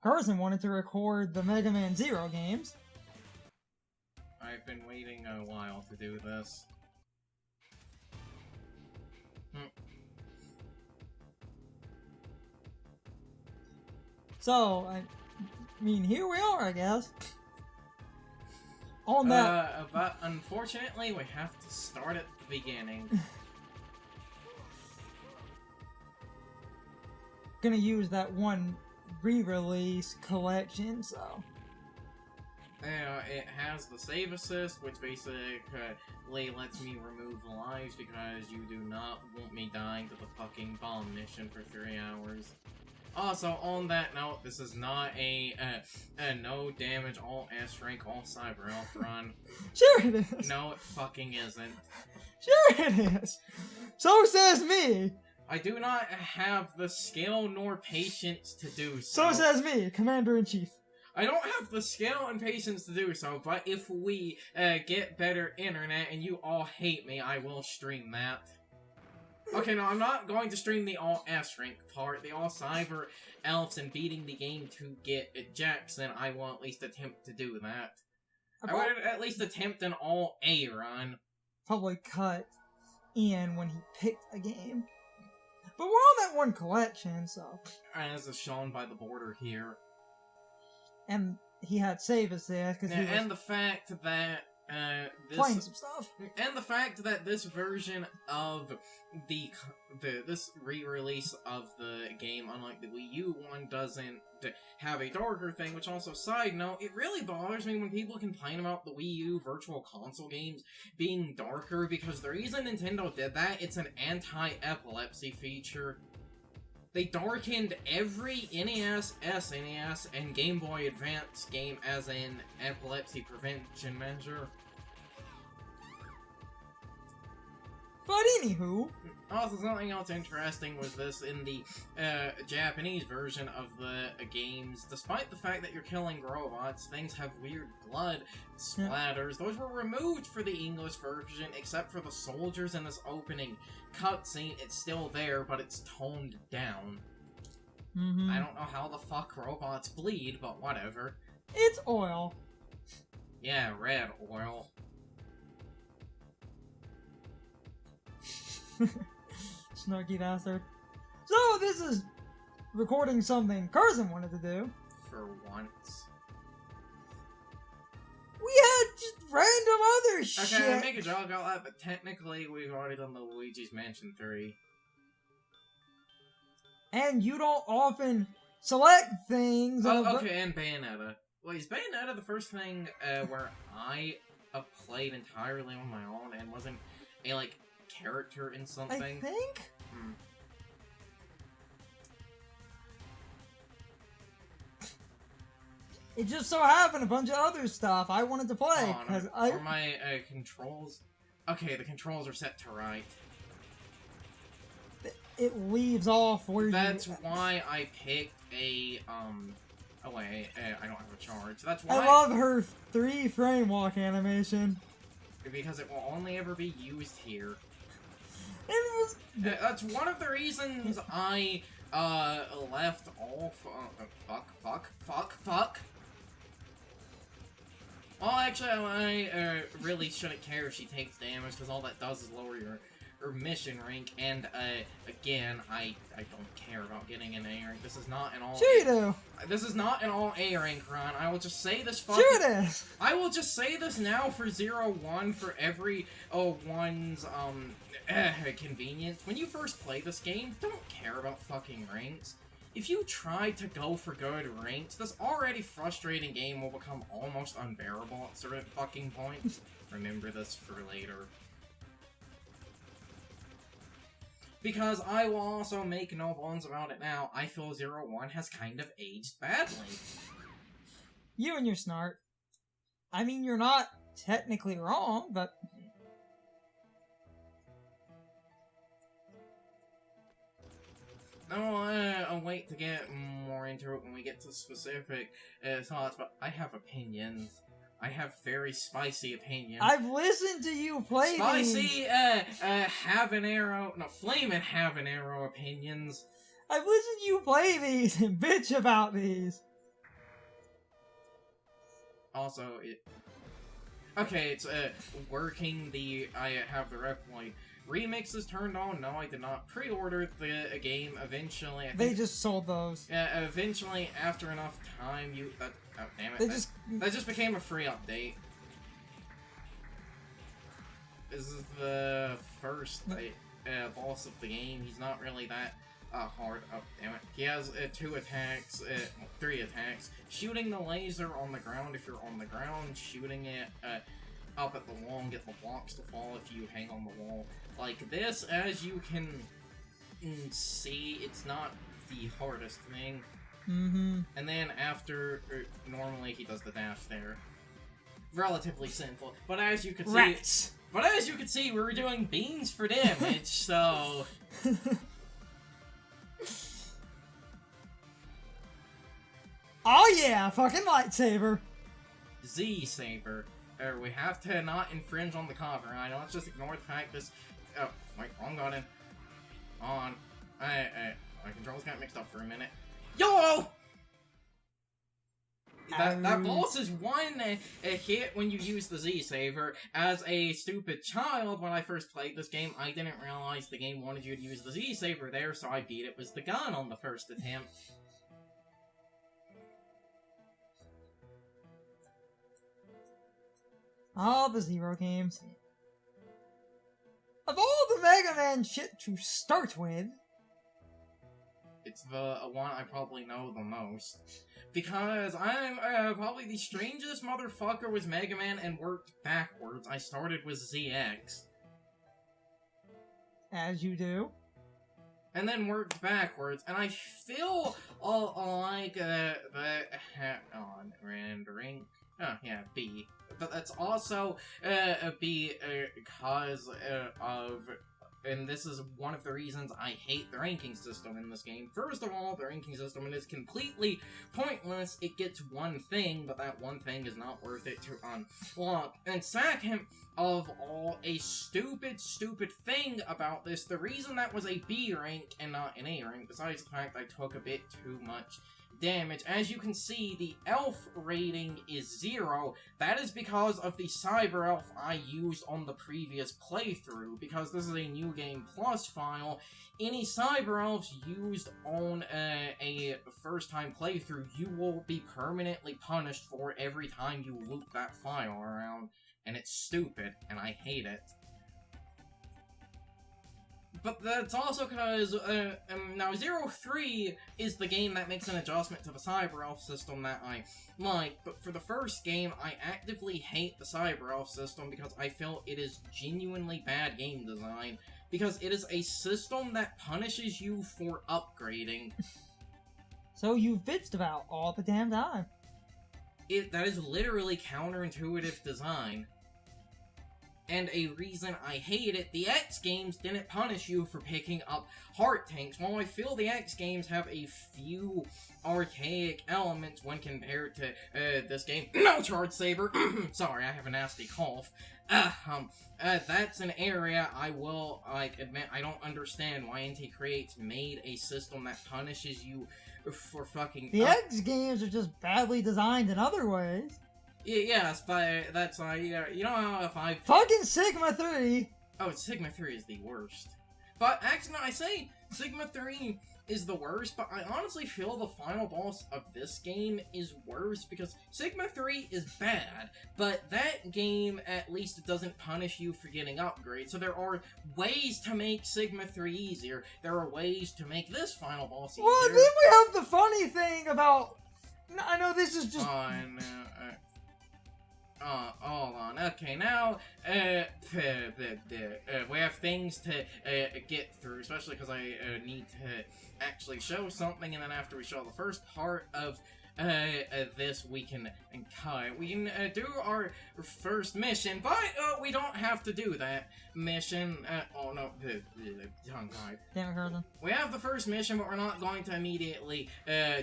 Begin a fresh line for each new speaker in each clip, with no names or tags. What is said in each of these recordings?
Carson wanted to record the Mega Man Zero games.
I've been waiting a while to do this.
So, I mean, here we are, I guess. On that...
But unfortunately, we have to start at the beginning.
Gonna use that one re-release collection, so...
It has the save assist, which basically lets me remove lives because you do not want me dying to the fucking bomb mission for 3 hours. Also, on that note, this is not a no damage, all S rank, all cyber elf run.
Sure it is!
No, it fucking isn't.
Sure it is! So says me!
I do not have the skill nor patience to do so.
So says me, Commander-in-Chief.
I don't have the skill and patience to do so, but if we get better internet and you all hate me, I will stream that. Okay, no, I'm not going to stream the all S rank part, the all cyber elves and beating the game to get Jackson. I will at least attempt to do that. I would at least attempt an all A run.
Probably cut Ian when he picked a game. But we're on that one collection, so...
As is shown by the border here.
And he had save assist because he was
and the fact that
playing some stuff.
And the fact that this version of this re-release of the game, unlike the Wii U one, doesn't have a darker thing. Which also, side note, it really bothers me when people complain about the Wii U Virtual Console games being darker, because the reason Nintendo did that, it's an anti-epilepsy feature. They darkened every NES, SNES, and Game Boy Advance game as an epilepsy prevention measure.
But anywho...
Also, something else interesting was this in the Japanese version of the games. Despite the fact that you're killing robots, things have weird blood splatters. Those were removed for the English version, except for the soldiers in this opening cutscene. It's still there, but it's toned down. I don't know how the fuck robots bleed, but whatever.
It's oil.
Yeah, red oil.
Snarky bastard. So, this is recording something Carson wanted to do.
For once.
We had just random other shit.
Okay, I make a joke out of that, but technically we've already done the Luigi's Mansion 3.
And you don't often select things.
Okay, and Bayonetta. Wait, is Bayonetta the first thing where I played entirely on my own and wasn't a, like, character in something?
I think? It just so happened a bunch of other stuff I wanted to play.
Are my controls... Okay, the controls are set to right.
It leaves off where
That's why I picked a, Oh wait, I don't have a charge. That's why...
I love her 3-frame walk animation.
Because it will only ever be used here.
It was...
That's one of the reasons I, left off... fuck. Well, actually, I really shouldn't care if she takes damage, because all that does is lower your mission rank, and, again, I don't care about getting an A rank. This is not an all...
Sure you do!
This is not an all A rank run. I will just say this fucking...
Sure it is!
I will just say this now for 0-1 for every, one's, convenience. When you first play this game, don't care about fucking ranks. If you try to go for good ranks, this already frustrating game will become almost unbearable at certain fucking points. Remember this for later. Because I will also make no bones about it now, I feel 0-1 has kind of aged badly.
You and your snark. I mean, you're not technically wrong, but...
I'll wait to get more into it when we get to specific thoughts, but I have opinions. I have very spicy opinions.
I've listened to you play
Spicy, flame and habanero opinions.
I've listened to you play these and bitch about these.
also, okay, it's, working I have the Reploid remixes turned on. No, I did not pre-order the game. Eventually,
They just sold those.
Yeah, eventually, after enough time, oh, damn it. That just became a free update. This is the first boss of the game. He's not really that hard. Oh, damn it. He has 2 attacks, 3 attacks. Shooting the laser on the ground if you're on the ground. Shooting it up at the wall and get the blocks to fall if you hang on the wall. Like this, as you can see, it's not the hardest thing.
Mm-hmm.
And then after, normally he does the dash there. Relatively simple. But as you can see...
Rats!
But as you can see, we were doing beans for damage, so...
Oh yeah, fucking lightsaber!
Z-Saber. We have to not infringe on the copyright. Let's just ignore the fact this... Oh, wait, wrong button. On. My controls got mixed up for a minute. YOLO! That boss is one hit when you use the Z-Saver. As a stupid child, when I first played this game, I didn't realize the game wanted you to use the Z-Saver there, so I beat it with the gun on the first attempt.
All the Zero games. Of all the Mega Man shit to start with...
It's the one I probably know the most. Because I'm probably the strangest motherfucker with Mega Man and worked backwards. I started with ZX.
As you do.
And then worked backwards, and I feel like the on rendering. Oh yeah, B. But that's also B because of. And this is one of the reasons I hate the ranking system in this game. First of all, the ranking system is completely pointless. It gets one thing, but that one thing is not worth it to unlock. And second of all, a stupid thing about this, the reason that was a B rank and not an A rank, besides the fact I took a bit too much damage. As you can see, the elf rating is 0. That is because of the cyber elf I used on the previous playthrough. Because this is a New Game Plus file, any cyber elves used on a first-time playthrough, you will be permanently punished for every time you loop that file around. And it's stupid, and I hate it. But that's also because, now 03 is the game that makes an adjustment to the Cyber Elf system that I like, but for the first game, I actively hate the Cyber Elf system because I feel it is genuinely bad game design, because it is a system that punishes you for upgrading.
So you bitched about all the damn time.
That is literally counterintuitive design. And a reason I hate it, the X games didn't punish you for picking up heart tanks. While I feel the X games have a few archaic elements when compared to this game. No, Charge Saber! Sorry, I have a nasty cough. That's an area I will, admit I don't understand why NT Creates made a system that punishes you for fucking...
The X games are just badly designed in other ways.
Yes, but that's yeah, you know how if I...
Fucking Sigma 3!
Oh, Sigma 3 is the worst. But actually, no, I say Sigma 3 is the worst, but I honestly feel the final boss of this game is worse, because Sigma 3 is bad, but that game, at least, it doesn't punish you for getting upgrades, so there are ways to make Sigma 3 easier. There are ways to make this final boss easier.
Well, then we have the funny thing about... I know this is just...
hold on. Okay, now, we have things to get through, especially because I need to actually show something, and then after we show the first part of this, we can cut. We can do our first mission, but we don't have to do that mission. Oh no, tongue tied.
Damn it, Carson.
We have the first mission, but we're not going to immediately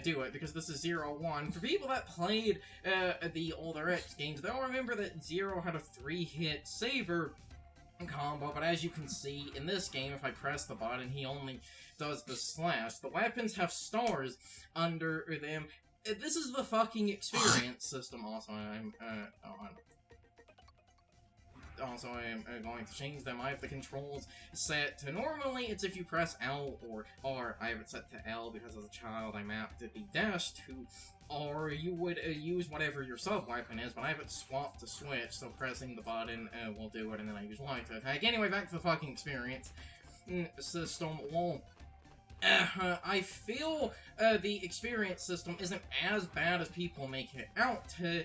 do it, because this is 01. For people that played the older X games, they'll remember that Zero had a 3-hit saber combo, but as you can see, in this game, if I press the button, he only does the slash. The weapons have stars under them, this is the fucking experience system. Also, I'm going to change them. I have the controls set to normally it's if you press L or R. I have it set to L because as a child I mapped the dash to R. You would use whatever your sub-weapon is, but I have it swapped to switch, so pressing the button will do it, and then I use Y to attack. Anyway, back to the fucking experience system. Well, I feel the experience system isn't as bad as people make it out to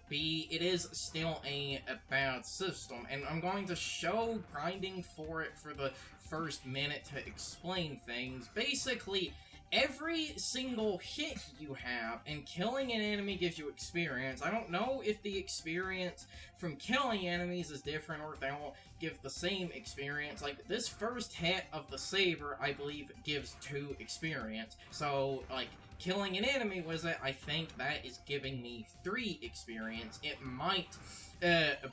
be. It is still a bad system, and I'm going to show grinding for it for the first minute to explain things. Basically, every single hit you have and killing an enemy gives you experience. I don't know if the experience from killing enemies is different or if they all give the same experience. Like, this first hit of the saber, I believe, gives 2 experience. So, like, killing an enemy with it, I think that is giving me 3 experience. It might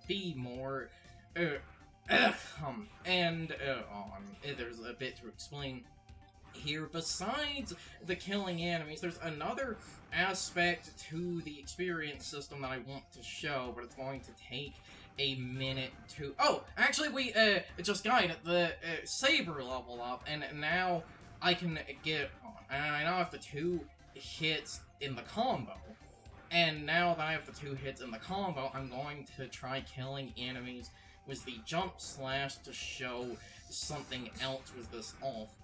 be more. There's a bit to explain here. Besides the killing enemies, there's another aspect to the experience system that I want to show, but it's going to take a minute to... Oh, actually, we just got the saber level up, and now I can get... And I now have the 2 hits in the combo. And now that I have the 2 hits in the combo, I'm going to try killing enemies with the jump slash to show something else with this off.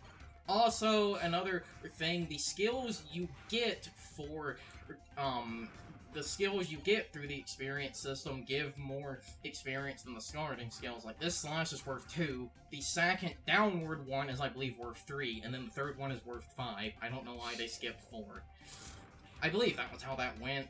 Also, another thing, the skills you get for, the skills you get through the experience system give more experience than the starting skills. Like, this slash is worth 2, the second downward one is, I believe, worth 3, and then the third one is worth 5. I don't know why they skipped 4. I believe that was how that went.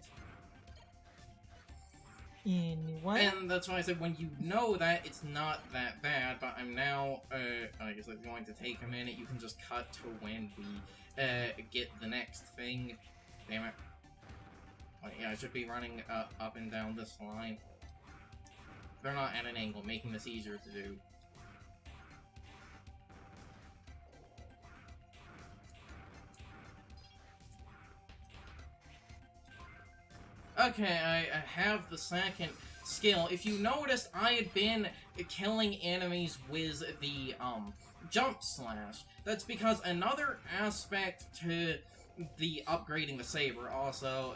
Anyway.
And that's why I said when you know that, it's not that bad, but I'm now, I guess it's going to take a minute. You can just cut to when we, get the next thing. Damn it. Oh, yeah, I should be running, up and down this line. They're not at an angle, making this easier to do. Okay, I have the second skill. If you noticed, I had been killing enemies with the, jump slash. That's because another aspect to the upgrading the saber also,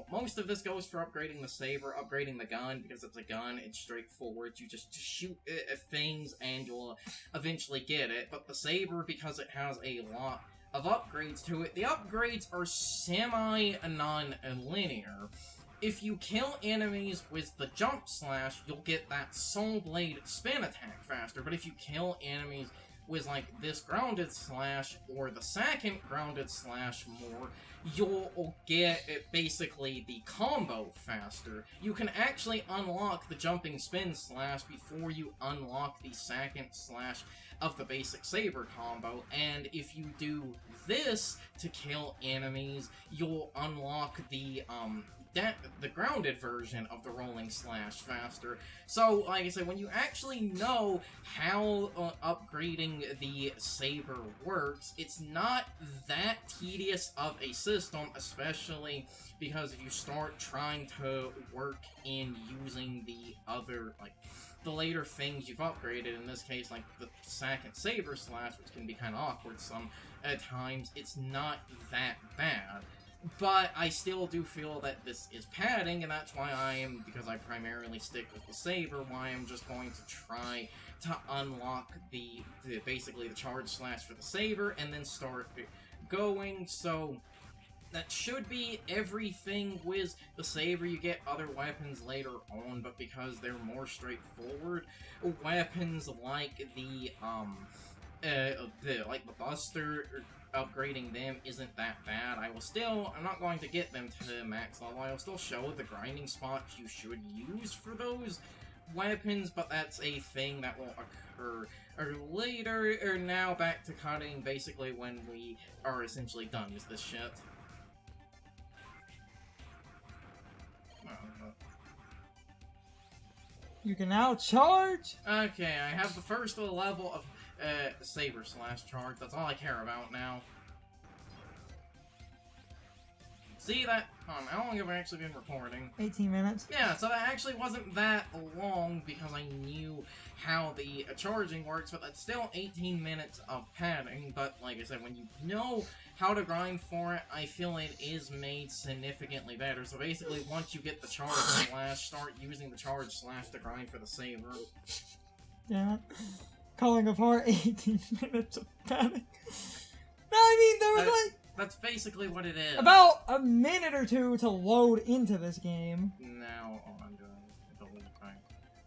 most of this goes for upgrading the saber, upgrading the gun, because it's a gun, it's straightforward, you just shoot things and you'll eventually get it, but the saber, because it has a lot of upgrades to it, the upgrades are semi-non-linear. If you kill enemies with the jump slash, you'll get that soul blade spin attack faster, but if you kill enemies with, like, this grounded slash, or the second grounded slash more, you'll get, basically, the combo faster. You can actually unlock the jumping spin slash before you unlock the second slash of the basic saber combo, and if you do this to kill enemies, you'll unlock the grounded version of the rolling slash faster. So, like I said, when you actually know how upgrading the saber works, it's not that tedious of a system, especially because if you start trying to work in using the other, like, the later things you've upgraded, in this case, like the second saber slash, which can be kind of awkward some times, it's not that bad. But I still do feel that this is padding, and that's why because I primarily stick with the saber, why I'm just going to try to unlock basically the charge slash for the saber, and then start going, so that should be everything with the saber. You get other weapons later on, but because they're more straightforward, weapons like the Buster, upgrading them isn't that bad. I'm not going to get them to max level. I will still show the grinding spots you should use for those weapons, but that's a thing that will occur later. Or now back to cutting, basically when we are essentially done with this shit.
You can now charge!
Okay, I have the first level of saber slash charge. That's all I care about now. See that? How long have I actually been recording?
18 minutes.
Yeah, so that actually wasn't that long because I knew how the charging works, but that's still 18 minutes of padding. But like I said, when you know how to grind for it, I feel it is made significantly better. So basically, once you get the charge slash, start using the charge slash to grind for the saver.
Yeah. Calling apart 18 minutes of padding. No, I mean, there was like...
That's basically what it is.
About a minute or two to load into this game.
Now, I'm doing the whole thing.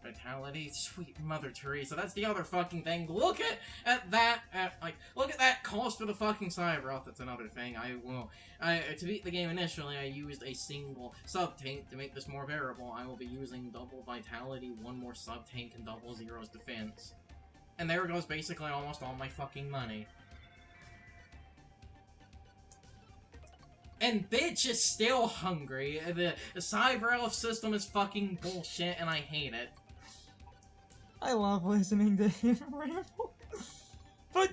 Vitality, sweet Mother Teresa, that's the other fucking thing. Look at that, look at that cost for the fucking Cyber. That's another thing. To beat the game initially, I used a single sub-tank to make this more bearable. I will be using double Vitality, one more sub-tank, and double Zero's defense. And there goes basically almost all my fucking money. And bitch is still hungry. The Cyber Elf system is fucking bullshit, and I hate it.
I love listening to him ramble. But...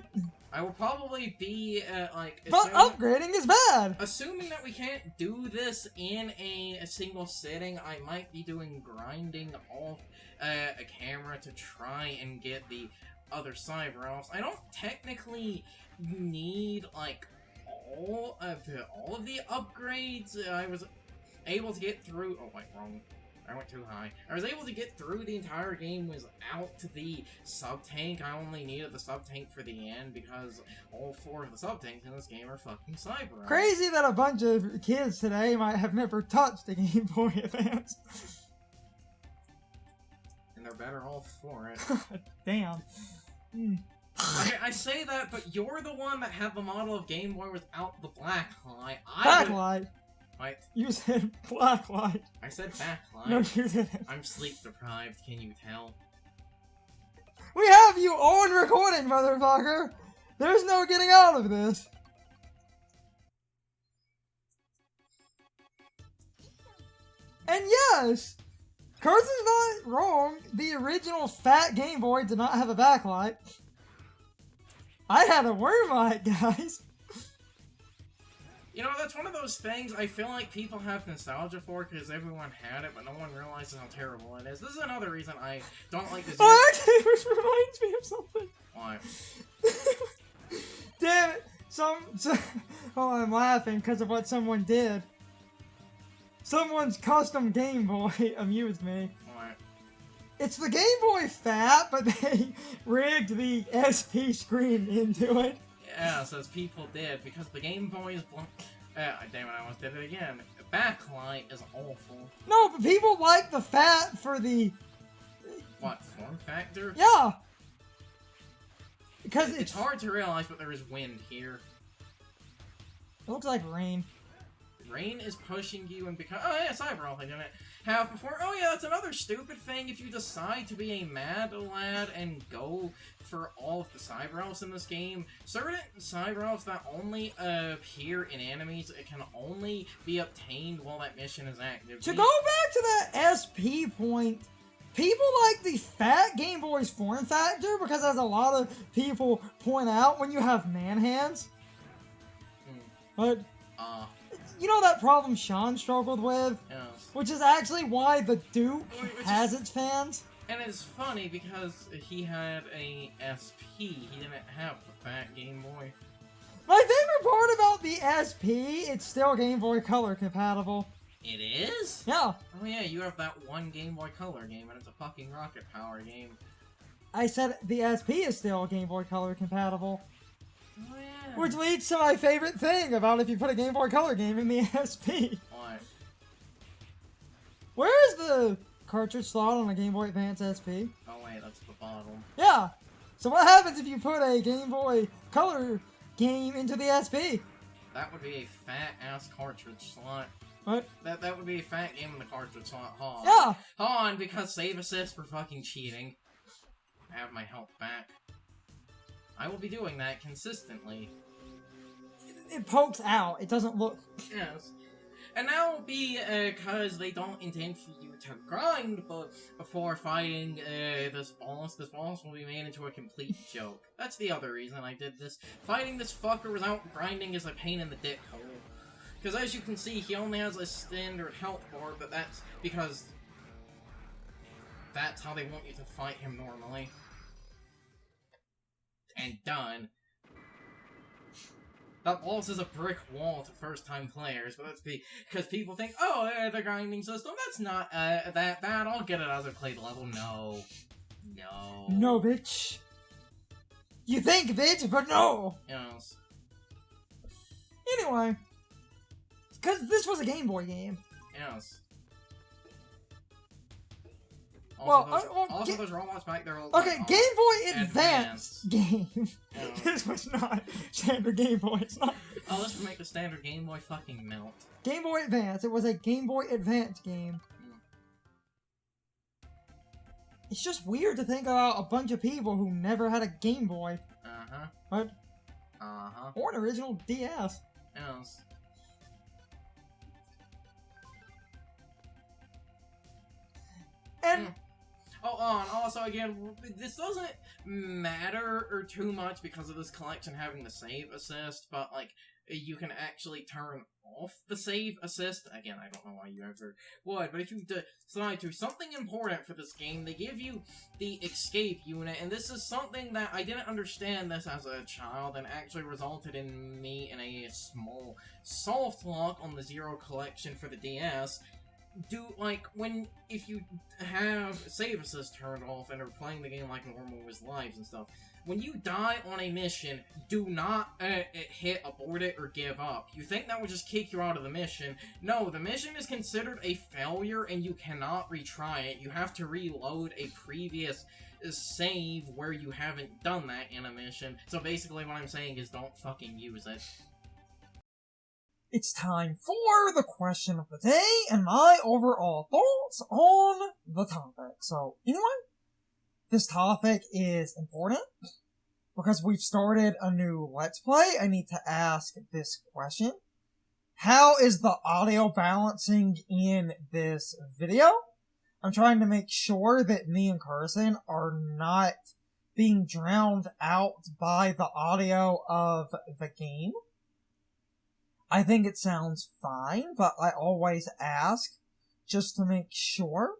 I will probably be,
But upgrading is bad!
Assuming that we can't do this in a single sitting, I might be doing grinding off a camera to try and get the other Cyber Elves. I don't technically need, like... all of the upgrades. I was able to get through. Oh wait, wrong. I went too high. I was able to get through the entire game without the sub-tank. I only needed the sub-tank for the end because all 4 of the sub-tanks in this game are fucking Cyber.
Crazy that a bunch of kids today might have never touched a Game Boy Advance.
And they're better off for it.
Damn.
I say that, but you're the one that had the model of Game Boy without the black light.
Backlight.
What?
You said black light.
I said backlight.
No, you didn't.
I'm sleep deprived, can you tell?
We have you on recording, motherfucker! There's no getting out of this. And yes! Carson's not wrong. The original fat Game Boy did not have a backlight. I had a worm light, guys.
You know, that's one of those things I feel like people have nostalgia for because everyone had it, but no one realizes how terrible it is. This is another reason I don't like this.
Oh, actually, which reminds me of something.
What?
Damn it. Oh, I'm laughing because of what someone did. Someone's custom Game Boy amused me.
What?
It's the Game Boy Fat, but they rigged the SP screen into it.
Yeah, says people did, because the Game Boy is damn it, I almost did it again. The backlight is awful.
No, but people like the fat for the...
What, form factor?
Yeah! Because
it's hard to realize, but there is wind here.
It looks like rain.
Rain is pushing you and because oh yeah, Cyber Elf I didn't have before. Oh yeah, that's another stupid thing. If you decide to be a mad lad and go for all of the Cyber Elves in this game, certain Cyber Elves that only appear in enemies, it can only be obtained while that mission is active.
To go back to that SP point, people like the fat Game Boy's form factor because as a lot of people point out when you have man hands. But you know that problem Sean struggled with?
Yes.
Which is actually why the Duke has its fans.
And it's funny because he had a SP, he didn't have the fat Game Boy.
My favorite part about the SP, it's still Game Boy Color compatible.
It is?
Yeah.
Oh yeah, you have that one Game Boy Color game and it's a fucking Rocket Power game.
I said the SP is still Game Boy Color compatible.
Oh yeah.
Which leads to my favorite thing about if you put a Game Boy Color game in the SP.
What?
Where is the cartridge slot on a Game Boy Advance SP?
Oh wait, that's the bottom.
Yeah. So what happens if you put a Game Boy Color game into the SP?
That would be a fat-ass cartridge slot.
What?
That would be a fat game in the cartridge slot. Hold on.
Yeah.
Hold on, because save assist for fucking cheating. I have my health back. I will be doing that consistently.
It pokes out. It doesn't look...
Yes. And that will be because they don't intend for you to grind before fighting this boss. This boss will be made into a complete joke. That's the other reason I did this. Fighting this fucker without grinding is a pain in the dick hole. Because as you can see, he only has a standard health bar, but that's because that's how they want you to fight him normally. And done. That boss is a brick wall to first-time players, but that's because people think, oh, the grinding system, that's not that bad, I'll get it as I play the level. No. No.
No, bitch. You think, bitch, but no!
Yes.
Anyway. Because this was a Game Boy game.
Yes.
Also,
those robots back there.
Okay, Game Boy
Advanced.
game.
Yeah.
This was not standard Game Boy. It's not.
Oh, let's make the standard Game Boy fucking melt.
Game Boy Advance. It was a Game Boy Advance game. It's just weird to think about a bunch of people who never had a Game Boy.
Uh-huh.
What?
Uh-huh.
Or an original DS.
Yes.
And
and also again, this doesn't matter or too much because of this collection having the save assist, but like you can actually turn off the save assist. Again, I don't know why you ever would, but if you decide to, something important for this game, they give you the escape unit, and this is something that I didn't understand this as a child, and actually resulted in me in a small soft lock on the Zero collection for the DS. If you have save assist turned off and are playing the game like normal with lives and stuff, when you die on a mission, do not hit abort it or give up. You think that would just kick you out of the mission. No, the mission is considered a failure and you cannot retry it. You have to reload a previous save where you haven't done that in a mission. So basically what I'm saying is don't fucking use it.
it's time for the question of the day and my overall thoughts on the topic. So, anyway, this topic is important because we've started a new Let's Play. I need to ask this question. How is the audio balancing in this video? I'm trying to make sure that me and Carson are not being drowned out by the audio of the game. I think it sounds fine, but I always ask just to make sure.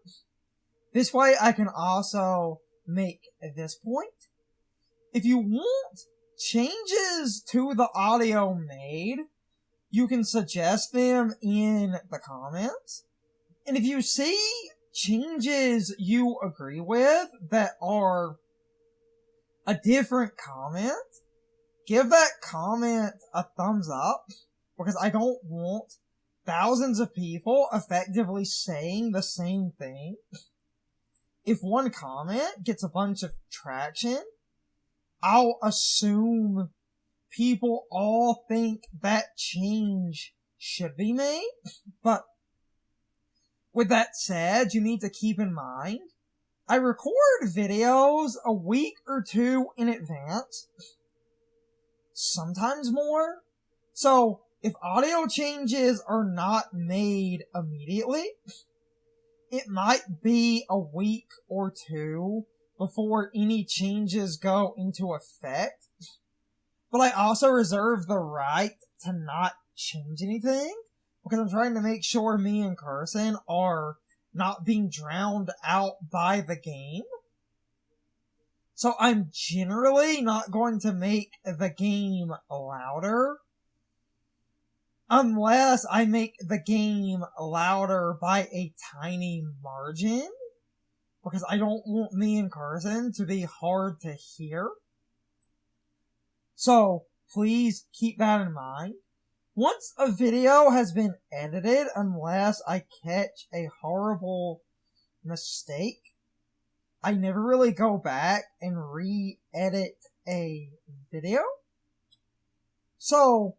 This way I can also make this point. If you want changes to the audio made, you can suggest them in the comments. And if you see changes you agree with that are a different comment, give that comment a thumbs up, because I don't want thousands of people effectively saying the same thing. If one comment gets a bunch of traction, I'll assume people all think that change should be made. But with that said, you need to keep in mind, I record videos a week or two in advance, sometimes more. So if audio changes are not made immediately, it might be a week or two before any changes go into effect. But I also reserve the right to not change anything, because I'm trying to make sure me and Carson are not being drowned out by the game. So I'm generally not going to make the game louder, unless I make the game louder by a tiny margin, because I don't want me and Carson to be hard to hear. So, please keep that in mind. Once a video has been edited, unless I catch a horrible mistake, I never really go back and re-edit a video. So,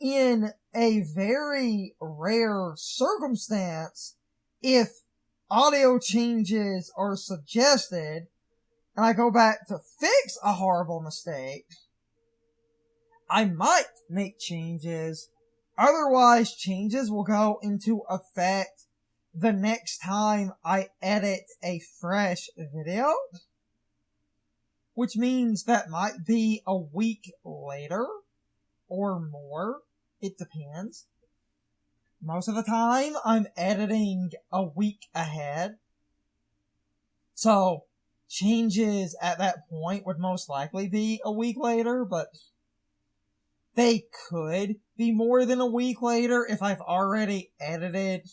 in a very rare circumstance, if audio changes are suggested, and I go back to fix a horrible mistake, I might make changes. Otherwise, changes will go into effect the next time I edit a fresh video, which means that might be a week later or more. it depends. Most of the time, I'm editing a week ahead. So, changes at that point would most likely be a week later, but they could be more than a week later if I've already edited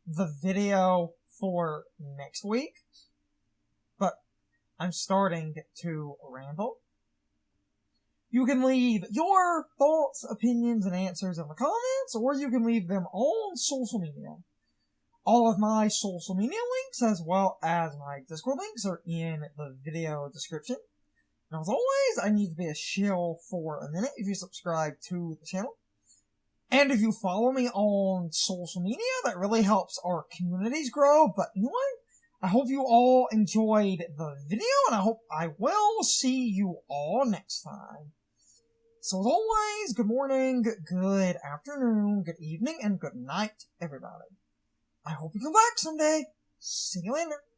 the video for next week. But I'm starting to ramble. You can leave your thoughts, opinions, and answers in the comments, or you can leave them on social media. All of my social media links, as well as my Discord links, are in the video description. And as always, I need to be a shill for a minute if you subscribe to the channel. And if you follow me on social media, that really helps our communities grow. But anyway, I hope you all enjoyed the video, and I hope I will see you all next time. So as always, good morning, good afternoon, good evening, and good night, everybody. I hope you come back someday. See you later.